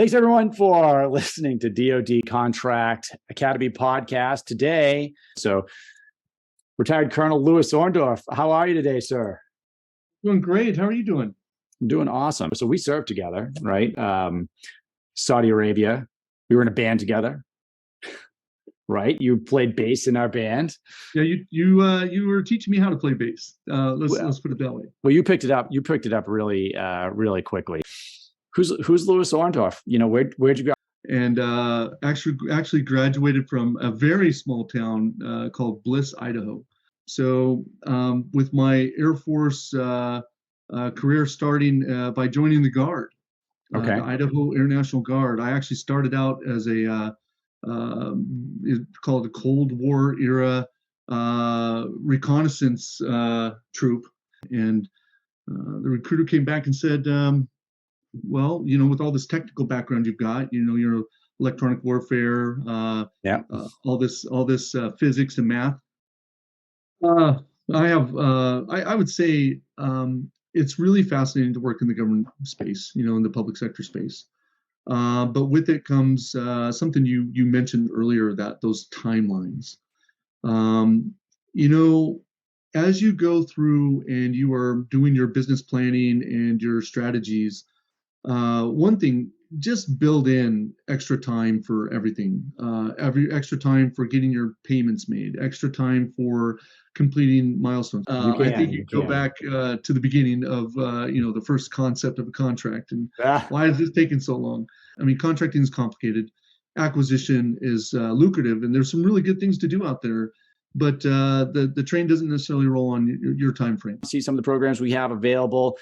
Thanks, everyone, for listening to DoD Contract Academy podcast today. So, retired Colonel LOUIS ORNDORFF, how are you today, sir? Doing great. How are you doing? I'm doing awesome. So we served together, right? Saudi Arabia. We were in a band together, right? You played bass in our band. Yeah, you were teaching me how to play bass. Let's put it that way. Well, you picked it up. You picked it up really, really quickly. Who's LOUIS ORNDORFF? You know, where'd you go? And actually graduated from a very small town called Bliss, Idaho. So with my Air Force career starting by joining the Guard, Okay. the Idaho Air National Guard. I actually started out as a called the Cold War era reconnaissance troop, and the recruiter came back and said, well, you know, with all this technical background you've got, you know, your electronic warfare, all this physics and math. I would say it's really fascinating to work in the government space, you know, in the public sector space. But with it comes something you mentioned earlier, that those timelines. You know, as you go through and you are doing your business planning and your strategies, one thing, just build in extra time for everything, every extra time for getting your payments made, extra time for completing milestones. I think you go back to the beginning of, you know, the first concept of a contract and why is this taking so long? I mean, contracting is complicated. Acquisition is lucrative, and there's some really good things to do out there. But the train doesn't necessarily roll on your time frame. See some of the programs we have available.